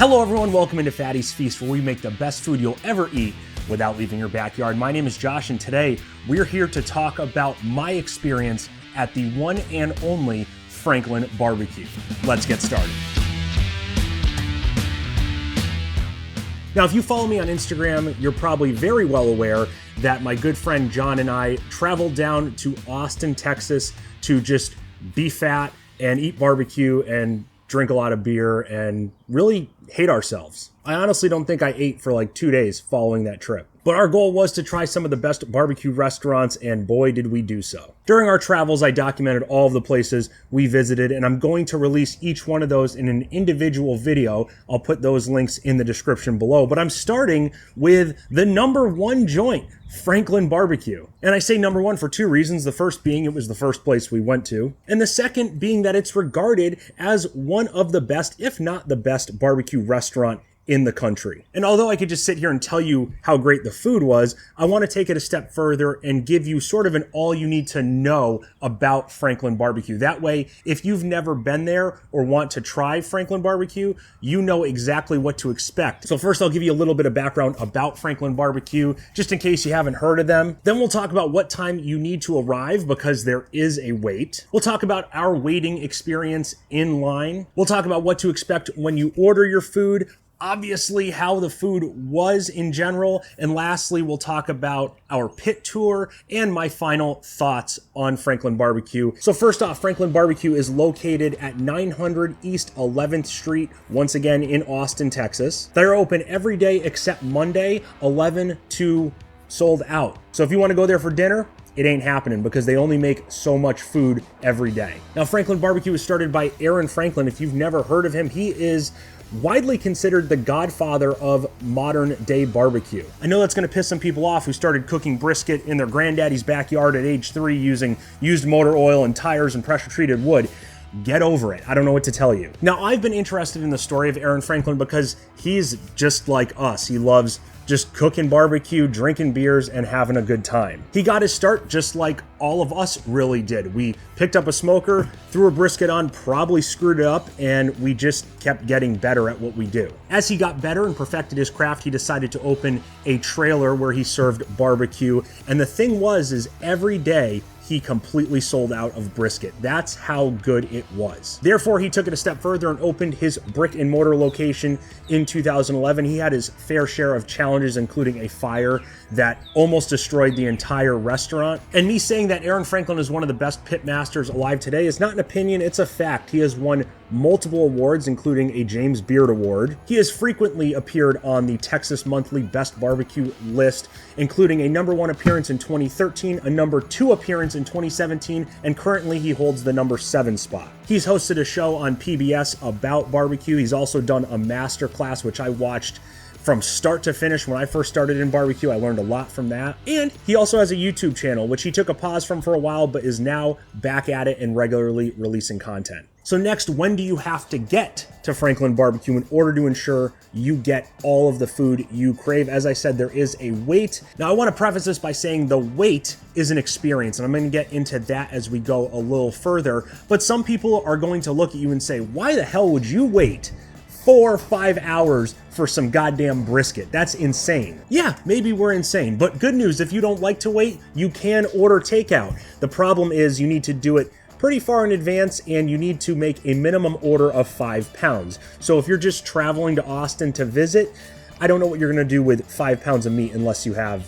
Hello everyone, welcome into Fatty's Feast, where we make the best food you'll ever eat without leaving your backyard. My name is Josh, and today we're here to talk about my experience at the one and only Franklin BBQ. Let's get started. Now, if you follow me on Instagram, you're probably very well aware that my good friend Jon and I traveled down to Austin, Texas to just be fat and eat barbecue and drink a lot of beer and really hate ourselves. I honestly don't think I ate for like 2 days following that trip. But our goal was to try some of the best barbecue restaurants, and boy, did we do so. During our travels, I documented all of the places we visited, and I'm going to release each one of those in an individual video. I'll put those links in the description below. But I'm starting with the number one joint, Franklin BBQ. And I say number one for two reasons. The first being it was the first place we went to, and the second being that it's regarded as one of the best, if not the best, barbecue restaurant in the country. And although I could just sit here and tell you how great the food was, I want to take it a step further and give you sort of an all you need to know about Franklin BBQ. That way, if you've never been there or want to try Franklin BBQ, you know exactly what to expect. So first, I'll give you a little bit of background about Franklin BBQ, just in case you haven't heard of them. Then we'll talk about what time you need to arrive, because there is a wait. We'll talk about our waiting experience in line. We'll talk about what to expect when you order your food, obviously how the food was in general, and lastly, we'll talk about our pit tour and my final thoughts on Franklin BBQ. So first off, Franklin BBQ is located at 900 East 11th Street, once again in Austin, Texas. They're open every day except Monday, 11 to sold out. So if you want to go there for dinner, it ain't happening, because they only make so much food every day. Now, Franklin BBQ was started by Aaron Franklin. If you've never heard of him, he is widely considered the godfather of modern day barbecue. I know that's going to piss some people off who started cooking brisket in their granddaddy's backyard at age 3 using used motor oil and tires and pressure treated wood. Get over it. I don't know what to tell you. Now, I've been interested in the story of Aaron Franklin because he's just like us. He loves just cooking barbecue, drinking beers, and having a good time. He got his start just like all of us really did. We picked up a smoker, threw a brisket on, probably screwed it up, and we just kept getting better at what we do. As he got better and perfected his craft, he decided to open a trailer where he served barbecue. And the thing was, every day, he completely sold out of brisket. That's how good it was. Therefore, he took it a step further and opened his brick and mortar location in 2011. He had his fair share of challenges, including a fire that almost destroyed the entire restaurant. And me saying that Aaron Franklin is one of the best pit masters alive today is not an opinion, it's a fact. He has won multiple awards, including a James Beard Award. He has frequently appeared on the Texas Monthly Best Barbecue list, including a number 1 appearance in 2013, a number 2 appearance in 2017, and currently he holds the number 7 spot. He's hosted a show on PBS about barbecue. He's also done a master class, which I watched from start to finish. When I first started in barbecue, I learned a lot from that. And he also has a YouTube channel, which he took a pause from for a while, but is now back at it and regularly releasing content. So next, when do you have to get to Franklin BBQ in order to ensure you get all of the food you crave? As I said, there is a wait. Now, I want to preface this by saying the wait is an experience, and I'm going to get into that as we go a little further. But some people are going to look at you and say, why the hell would you wait 4 or 5 hours for some goddamn brisket? That's insane. Yeah, maybe we're insane, but good news, if you don't like to wait, you can order takeout. The problem is you need to do it pretty far in advance, and you need to make a minimum order of 5 pounds. So if you're just traveling to Austin to visit, I don't know what you're gonna do with 5 pounds of meat unless you have,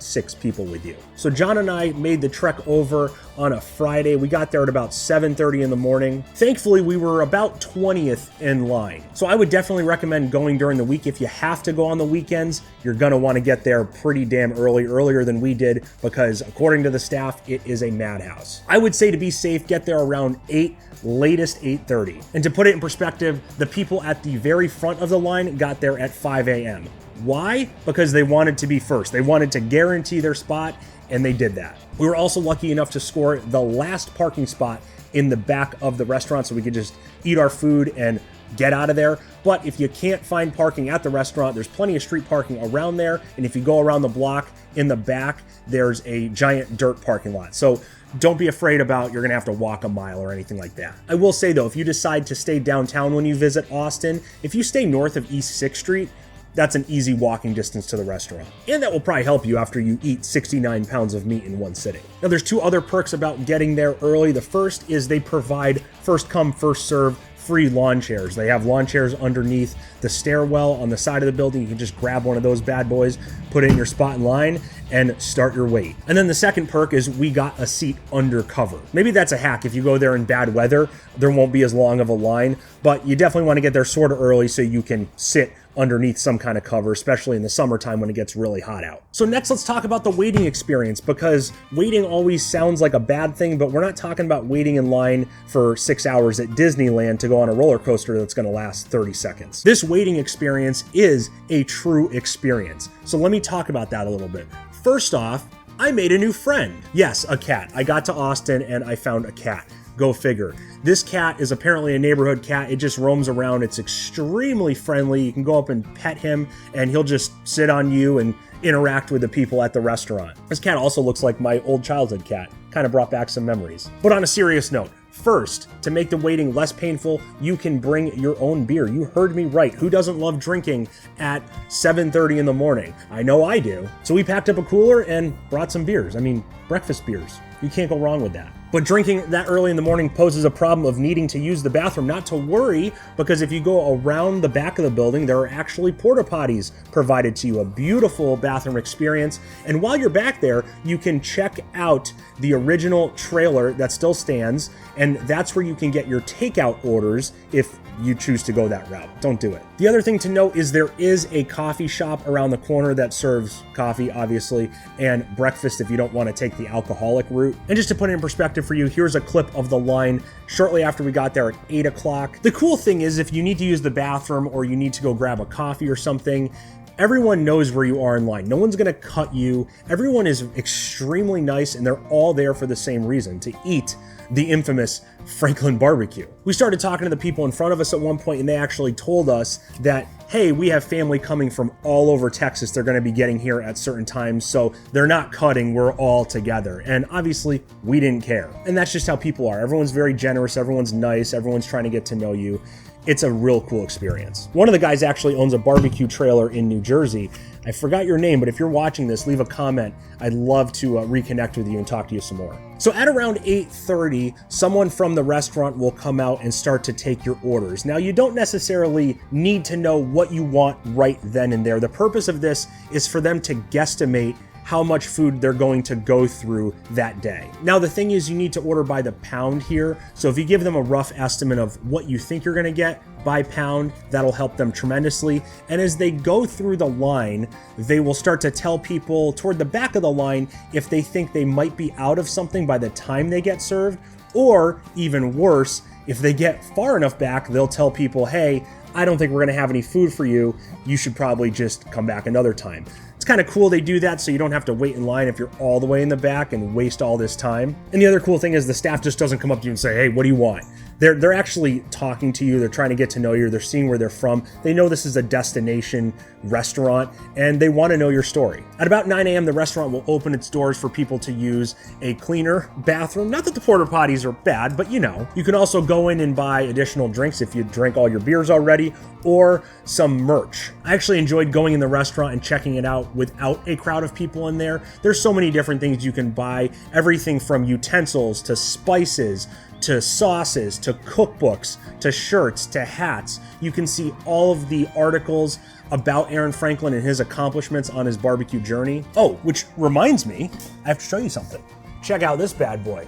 6 people with you. So Jon and I made the trek over on a Friday. We got there at about 7:30 in the morning. Thankfully, we were about 20th in line. So I would definitely recommend going during the week. If you have to go on the weekends, you're gonna wanna get there pretty damn early, earlier than we did, because according to the staff, it is a madhouse. I would say to be safe, get there around 8, latest 8:30. And to put it in perspective, the people at the very front of the line got there at 5 a.m. Why? Because they wanted to be first. They wanted to guarantee their spot, and they did that. We were also lucky enough to score the last parking spot in the back of the restaurant so we could just eat our food and get out of there. But if you can't find parking at the restaurant, there's plenty of street parking around there. And if you go around the block in the back, there's a giant dirt parking lot. So don't be afraid about you're gonna have to walk a mile or anything like that. I will say though, if you decide to stay downtown when you visit Austin, if you stay north of East 6th Street, that's an easy walking distance to the restaurant. And that will probably help you after you eat 69 pounds of meat in one sitting. Now there's 2 other perks about getting there early. The first is they provide first come, first serve free lawn chairs. They have lawn chairs underneath the stairwell on the side of the building. You can just grab one of those bad boys, put it in your spot in line, and start your wait. And then the second perk is we got a seat undercover. Maybe that's a hack. If you go there in bad weather, there won't be as long of a line, but you definitely want to get there sort of early so you can sit underneath some kind of cover, especially in the summertime when it gets really hot out. So next, let's talk about the waiting experience, because waiting always sounds like a bad thing, but we're not talking about waiting in line for 6 hours at Disneyland to go on a roller coaster that's gonna last 30 seconds. This waiting experience is a true experience. So let me talk about that a little bit. First off, I made a new friend. Yes, a cat. I got to Austin and I found a cat. Go figure. This cat is apparently a neighborhood cat. It just roams around. It's extremely friendly. You can go up and pet him and he'll just sit on you and interact with the people at the restaurant. This cat also looks like my old childhood cat. Kind of brought back some memories. But on a serious note, first, to make the waiting less painful, you can bring your own beer. You heard me right. Who doesn't love drinking at 7:30 in the morning? I know I do. So we packed up a cooler and brought some beers. I mean, breakfast beers. You can't go wrong with that. But drinking that early in the morning poses a problem of needing to use the bathroom. Not to worry, because if you go around the back of the building, there are actually porta potties provided to you, a beautiful bathroom experience. And while you're back there, you can check out the original trailer that still stands, and that's where you can get your takeout orders if you choose to go that route. Don't do it. The other thing to note is there is a coffee shop around the corner that serves coffee, obviously, and breakfast if you don't want to take the alcoholic route. And just to put it in perspective for you, here's a clip of the line shortly after we got there at 8 o'clock. The cool thing is if you need to use the bathroom or you need to go grab a coffee or something, everyone knows where you are in line. No one's gonna cut you. Everyone is extremely nice and they're all there for the same reason, to eat the infamous Franklin BBQ. We started talking to the people in front of us at one point and they actually told us that, hey, we have family coming from all over Texas. They're gonna be getting here at certain times, so they're not cutting, we're all together. And obviously, we didn't care. And that's just how people are. Everyone's very generous, everyone's nice, everyone's trying to get to know you. It's a real cool experience. One of the guys actually owns a barbecue trailer in New Jersey. I forgot your name, but if you're watching this, leave a comment. I'd love to reconnect with you and talk to you some more. So at around 8:30, someone from the restaurant will come out and start to take your orders. Now, you don't necessarily need to know what you want right then and there. The purpose of this is for them to guesstimate how much food they're going to go through that day. Now, the thing is, you need to order by the pound here. So if you give them a rough estimate of what you think you're gonna get by pound, that'll help them tremendously. And as they go through the line, they will start to tell people toward the back of the line if they think they might be out of something by the time they get served, or even worse, if they get far enough back, they'll tell people, hey, I don't think we're gonna have any food for you. You should probably just come back another time. It's kind of cool they do that so you don't have to wait in line if you're all the way in the back and waste all this time. And the other cool thing is the staff just doesn't come up to you and say, hey, what do you want? They're actually talking to you. They're trying to get to know you. They're seeing where they're from. They know this is a destination restaurant and they want to know your story. At about 9 a.m., the restaurant will open its doors for people to use a cleaner bathroom. Not that the porta potties are bad, but you know. You can also go in and buy additional drinks if you drank all your beers already, or some merch. I actually enjoyed going in the restaurant and checking it out without a crowd of people in there. There's so many different things you can buy. Everything from utensils to spices, to sauces, to cookbooks, to shirts, to hats. You can see all of the articles about Aaron Franklin and his accomplishments on his barbecue journey. Oh, which reminds me, I have to show you something. Check out this bad boy.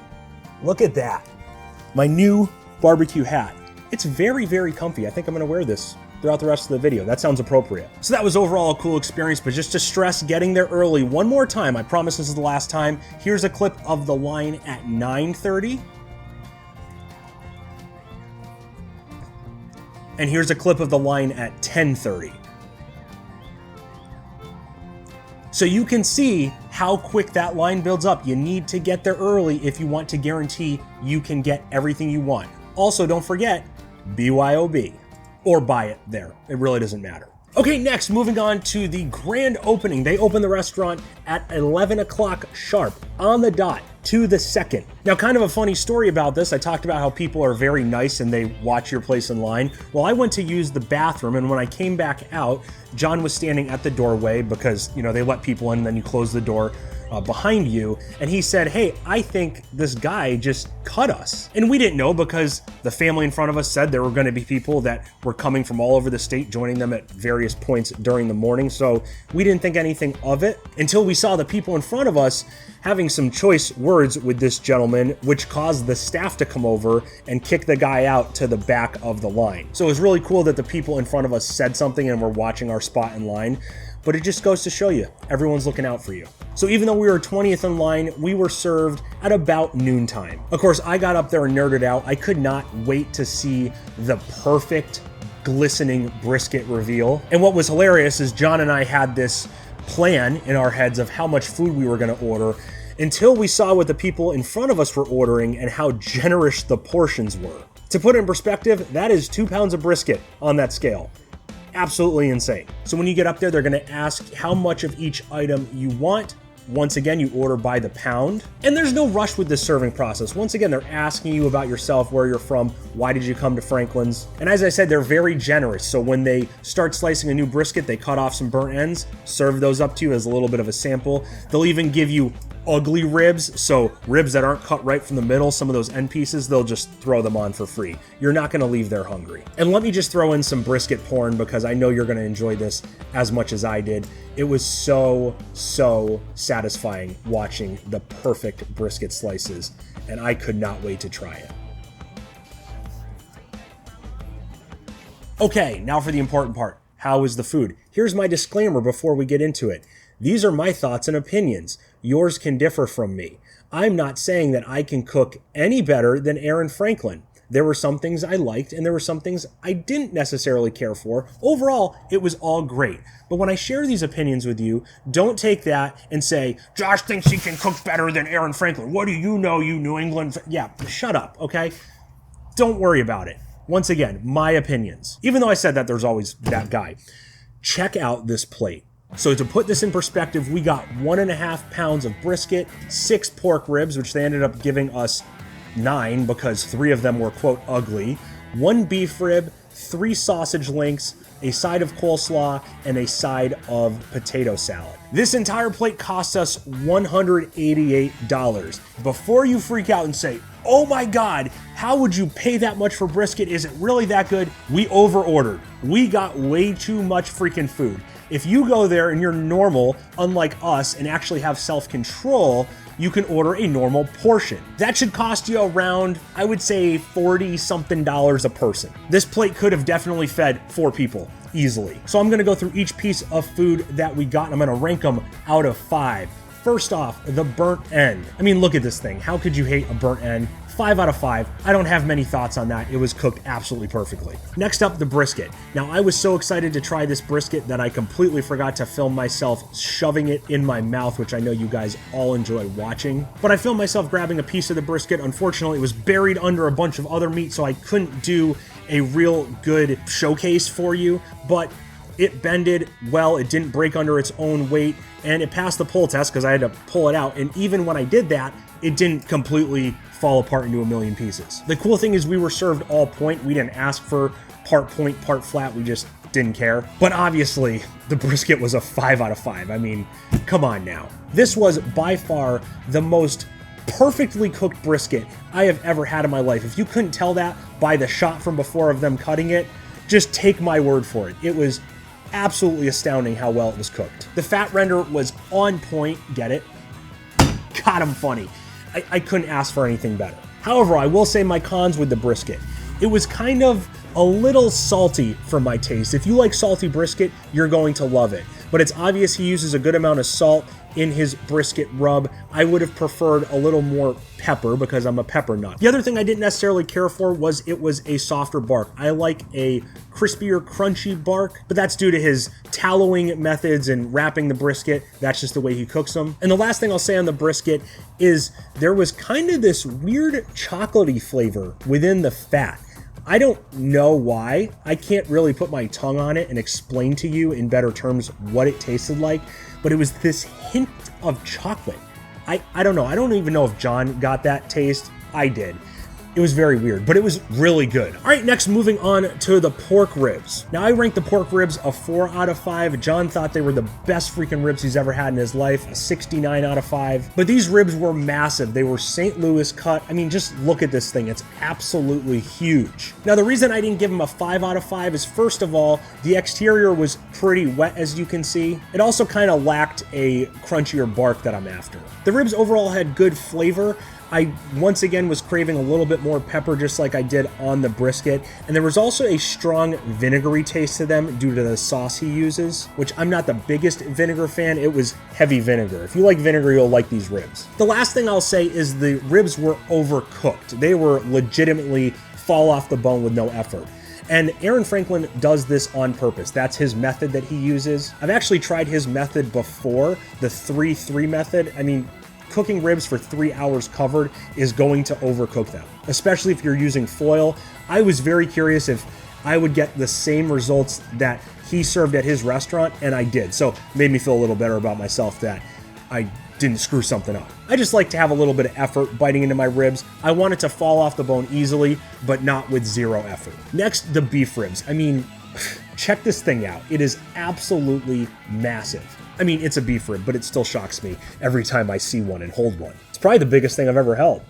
Look at that. My new barbecue hat. It's very, very comfy. I think I'm gonna wear this throughout the rest of the video. That sounds appropriate. So that was overall a cool experience, but just to stress getting there early one more time, I promise this is the last time. Here's a clip of the line at 9:30. And here's a clip of the line at 10:30. So you can see how quick that line builds up. You need to get there early if you want to guarantee you can get everything you want. Also, don't forget, BYOB, or buy it there. It really doesn't matter. Okay, next, moving on to the grand opening. They opened the restaurant at 11 o'clock sharp, on the dot, to the second. Now, kind of a funny story about this. I talked about how people are very nice and they watch your place in line. Well, I went to use the bathroom, and when I came back out, John was standing at the doorway because, you know, they let people in and then you close the door behind you, and he said, "Hey, I think this guy just cut us." And we didn't know because the family in front of us said there were going to be people that were coming from all over the state joining them at various points during the morning, so we didn't think anything of it until we saw the people in front of us having some choice words with this gentleman, which caused the staff to come over and kick the guy out to the back of the line. So it was really cool that the people in front of us said something and were watching our spot in line. But it just goes to show you, everyone's looking out for you. So even though we were 20th in line, we were served at about noontime. Of course, I got up there and nerded out. I could not wait to see the perfect, glistening brisket reveal. And what was hilarious is John and I had this plan in our heads of how much food we were gonna order until we saw what the people in front of us were ordering and how generous the portions were. To put it in perspective, that is 2 pounds of brisket on that scale. Absolutely insane. So when you get up there, they're going to ask how much of each item you want. Once again, you order by the pound. And there's no rush with this serving process. Once again, they're asking you about yourself, where you're from, why did you come to Franklin's? And as I said, they're very generous. So when they start slicing a new brisket, they cut off some burnt ends, serve those up to you as a little bit of a sample. They'll even give you ugly ribs, so ribs that aren't cut right from the middle, some of those end pieces, they'll just throw them on for free. You're not going to leave there hungry. And let me just throw in some brisket porn because I know you're going to enjoy this as much as I did. It was so satisfying watching the perfect brisket slices, and I could not wait to try it. Okay, now for the important part. How was the food? Here's my disclaimer before we get into it. These are my thoughts and opinions. Yours can differ from me. I'm not saying that I can cook any better than Aaron Franklin. There were some things I liked and there were some things I didn't necessarily care for. Overall, it was all great. But when I share these opinions with you, don't take that and say, Josh thinks he can cook better than Aaron Franklin. What do you know, you New England? Yeah, shut up, okay? Don't worry about it. Once again, my opinions. Even though I said that there's always that guy. Check out this plate. So to put this in perspective, we got 1.5 pounds of brisket, 6 pork ribs, which they ended up giving us 9 because 3 of them were, quote, ugly, 1 beef rib, 3 sausage links, a side of coleslaw, and a side of potato salad. This entire plate cost us $188. Before you freak out and say, oh my God, how would you pay that much for brisket? Is it really that good? We over-ordered. We got way too much freaking food. If you go there and you're normal, unlike us, and actually have self-control, you can order a normal portion. That should cost you around, I would say, $40-something a person. This plate could have definitely fed 4 people easily. So I'm gonna go through each piece of food that we got, and I'm gonna rank them out of 5. First off, the burnt end. I mean, look at this thing. How could you hate a burnt end? 5 out of 5. I don't have many thoughts on that. It was cooked absolutely perfectly. Next up, the brisket. Now, I was so excited to try this brisket that I completely forgot to film myself shoving it in my mouth, which I know you guys all enjoy watching. But I filmed myself grabbing a piece of the brisket. Unfortunately, it was buried under a bunch of other meat, so I couldn't do a real good showcase for you. But it bended well, it didn't break under its own weight, and it passed the pull test because I had to pull it out. And even when I did that, it didn't completely fall apart into a million pieces. The cool thing is we were served all point. We didn't ask for part point, part flat. We just didn't care. But obviously, the brisket was a 5 out of 5. I mean, come on now. This was by far the most perfectly cooked brisket I have ever had in my life. If you couldn't tell that by the shot from before of them cutting it, just take my word for it. It was absolutely astounding how well it was cooked. The fat render was on point. Get it? God, I'm funny. I couldn't ask for anything better. However, I will say my cons with the brisket. It was kind of a little salty for my taste. If you like salty brisket, you're going to love it. But it's obvious he uses a good amount of salt in his brisket rub. I would have preferred a little more pepper because I'm a pepper nut. The other thing I didn't necessarily care for was it was a softer bark. I like a crispier, crunchy bark, but that's due to his tallowing methods and wrapping the brisket. That's just the way he cooks them. And the last thing I'll say on the brisket is there was kind of this weird chocolatey flavor within the fat. I don't know why. I can't really put my tongue on it and explain to you in better terms what it tasted like, but it was this hint of chocolate. I don't know. I don't even know if Jon got that taste. I did. It was very weird, but it was really good. All right, next, moving on to the pork ribs. Now, I ranked the pork ribs a 4 out of 5. Jon thought they were the best freaking ribs he's ever had in his life, a 69 out of 5. But these ribs were massive. They were St. Louis cut. I mean, just look at this thing. It's absolutely huge. Now, the reason I didn't give them a 5 out of 5 is, first of all, the exterior was pretty wet, as you can see. It also kind of lacked a crunchier bark that I'm after. The ribs overall had good flavor. I, once again, was craving a little bit more pepper, just like I did on the brisket. And there was also a strong vinegary taste to them due to the sauce he uses, which I'm not the biggest vinegar fan. It was heavy vinegar. If you like vinegar, you'll like these ribs. The last thing I'll say is the ribs were overcooked. They were legitimately fall off the bone with no effort. And Aaron Franklin does this on purpose. That's his method that he uses. I've actually tried his method before, the 3-3 method. I mean, cooking ribs for 3 hours covered is going to overcook them, especially if you're using foil. I was very curious if I would get the same results that he served at his restaurant, and I did. So it made me feel a little better about myself that I didn't screw something up. I just like to have a little bit of effort biting into my ribs. I want it to fall off the bone easily, but not with zero effort. Next, the beef ribs. I mean, check this thing out. It is absolutely massive. I mean, it's a beef rib, but it still shocks me every time I see one and hold one. It's probably the biggest thing I've ever held.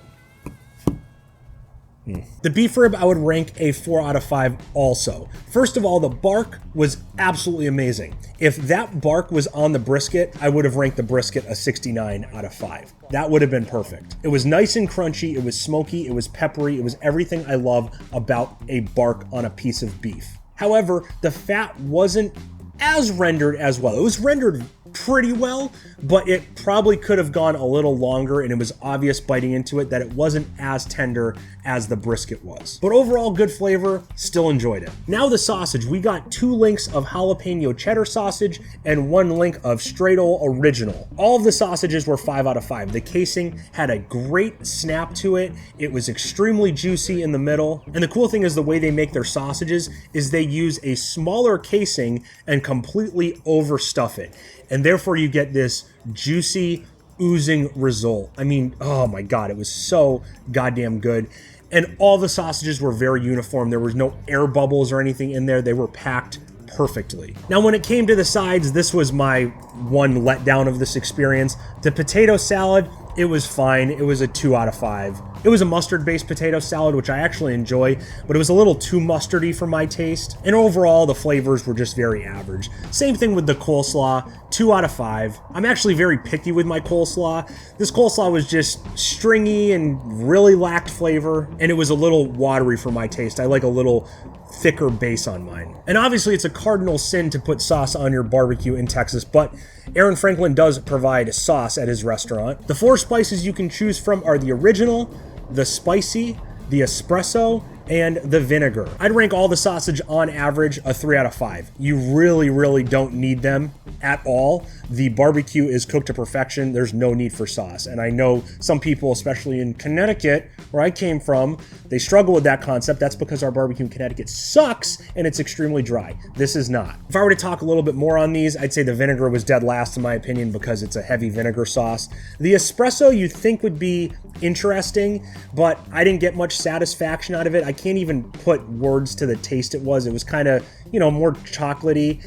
The beef rib, I would rank a 4 out of 5 also. First of all, the bark was absolutely amazing. If that bark was on the brisket, I would have ranked the brisket a 69 out of 5. That would have been perfect. It was nice and crunchy, it was smoky, it was peppery, it was everything I love about a bark on a piece of beef. However, the fat wasn't as rendered as well. It was rendered pretty well, but it probably could have gone a little longer, and it was obvious biting into it that it wasn't as tender as the brisket was. But overall, good flavor, still enjoyed it. Now the sausage. We got 2 links of jalapeno cheddar sausage and 1 link of straight ol' original. All of the sausages were 5 out of 5. The casing had a great snap to it. It was extremely juicy in the middle. And the cool thing is the way they make their sausages is they use a smaller casing and completely overstuff it. And therefore you get this juicy, oozing result. I mean, oh my God, it was so goddamn good. And all the sausages were very uniform. There was no air bubbles or anything in there. They were packed perfectly. Now, when it came to the sides, this was my one letdown of this experience. The potato salad, it was fine. It was a 2 out of 5. It was a mustard-based potato salad, which I actually enjoy, but it was a little too mustardy for my taste. And overall, the flavors were just very average. Same thing with the coleslaw, 2 out of 5. I'm actually very picky with my coleslaw. This coleslaw was just stringy and really lacked flavor, and it was a little watery for my taste. I like a little thicker base on mine. And obviously, it's a cardinal sin to put sauce on your barbecue in Texas, but Aaron Franklin does provide sauce at his restaurant. The 4 spices you can choose from are the original, the spicy, the espresso, and the vinegar. I'd rank all the sausage on average a 3 out of 5. You really don't need them at all. The barbecue is cooked to perfection. There's no need for sauce. And I know some people, especially in Connecticut, where I came from, they struggle with that concept. That's because our barbecue in Connecticut sucks and it's extremely dry. This is not. If I were to talk a little bit more on these, I'd say the vinegar was dead last in my opinion because it's a heavy vinegar sauce. The espresso you'd think would be interesting, but I didn't get much satisfaction out of it. I can't even put words to the taste it was. It was kind of, more chocolatey.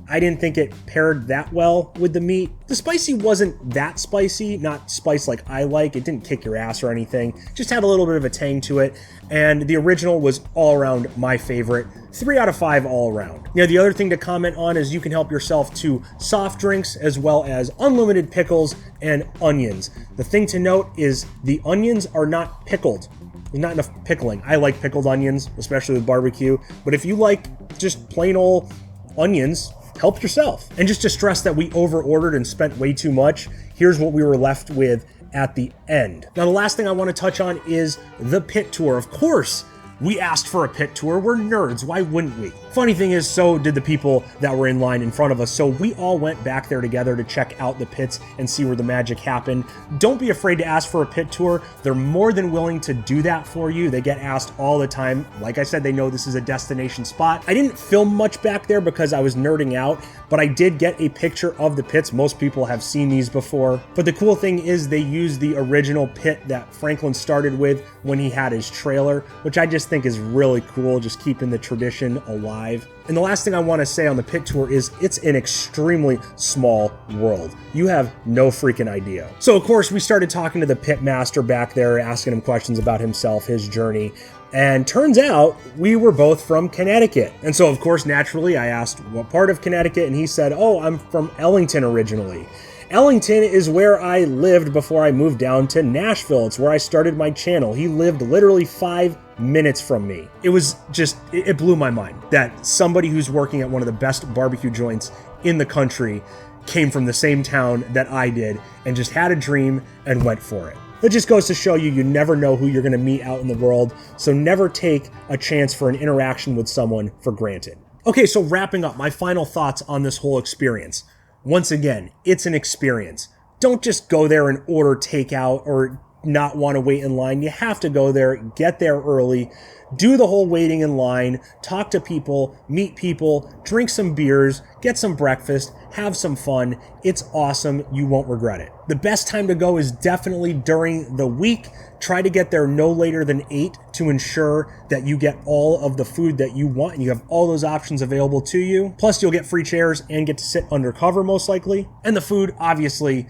I didn't think it paired that well with the meat. The spicy wasn't that spicy, not spice like I like. It didn't kick your ass or anything. Just had a little bit of a tang to it. And the original was all around my favorite. 3 out of 5 all around. Now, the other thing to comment on is you can help yourself to soft drinks as well as unlimited pickles and onions. The thing to note is the onions are not pickled. There's not enough pickling. I like pickled onions, especially with barbecue. But if you like just plain old onions, help yourself. And just to stress that we over-ordered and spent way too much, here's what we were left with at the end. Now, the last thing I want to touch on is the pit tour. Of course, We asked for a pit tour. We're nerds. Why wouldn't we? Funny thing is, so did the people that were in line in front of us. So we all went back there together to check out the pits and see where the magic happened. Don't be afraid to ask for a pit tour. They're more than willing to do that for you. They get asked all the time. Like I said, they know this is a destination spot. I didn't film much back there because I was nerding out, but I did get a picture of the pits. Most people have seen these before. But the cool thing is they use the original pit that Franklin started with when he had his trailer, which I just think is really cool, just keeping the tradition alive. And the last thing I want to say on the pit tour is it's an extremely small world. You have no freaking idea. So of course we started talking to the pit master back there, asking him questions about himself, his journey. And turns out we were both from Connecticut. And so of course, naturally, I asked what part of Connecticut, and he said, oh, I'm from Ellington originally. Ellington is where I lived before I moved down to Nashville. It's where I started my channel. He lived literally 5 minutes from me. It was just, it blew my mind that somebody who's working at one of the best barbecue joints in the country came from the same town that I did and just had a dream and went for it. That just goes to show you, you never know who you're going to meet out in the world, so never take a chance for an interaction with someone for granted. Okay, so wrapping up, my final thoughts on this whole experience. Once again, it's an experience. Don't just go there and order takeout or not want to wait in line. You have to go there, get there early, do the whole waiting in line, talk to people, meet people, drink some beers, get some breakfast, have some fun. It's awesome. You won't regret it. The best time to go is definitely during the week. Try to get there no later than 8 to ensure that you get all of the food that you want and you have all those options available to you. Plus, you'll get free chairs and get to sit undercover most likely. And the food, obviously,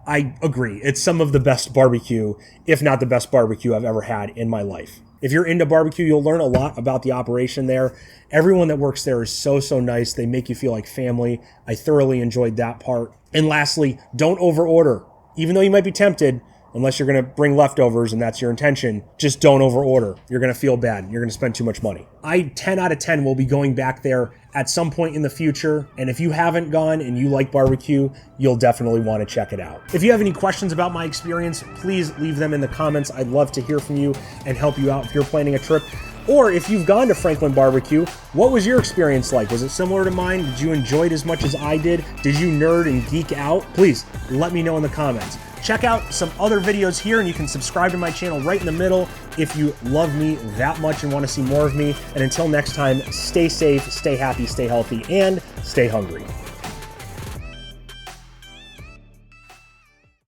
I agree. It's some of the best barbecue, if not the best barbecue I've ever had in my life. If you're into barbecue, you'll learn a lot about the operation there. Everyone that works there is so nice. They make you feel like family. I thoroughly enjoyed that part. And lastly, don't overorder. Even though you might be tempted, unless you're going to bring leftovers and that's your intention, just don't overorder. You're going to feel bad. You're going to spend too much money. I 10 out of 10 will be going back there at some point in the future. And if you haven't gone and you like barbecue, you'll definitely want to check it out. If you have any questions about my experience, please leave them in the comments. I'd love to hear from you and help you out if you're planning a trip. Or if you've gone to Franklin BBQ, what was your experience like? Was it similar to mine? Did you enjoy it as much as I did? Did you nerd and geek out? Please let me know in the comments. Check out some other videos here, and you can subscribe to my channel right in the middle if you love me that much and want to see more of me. And until next time, stay safe, stay happy, stay healthy, and stay hungry.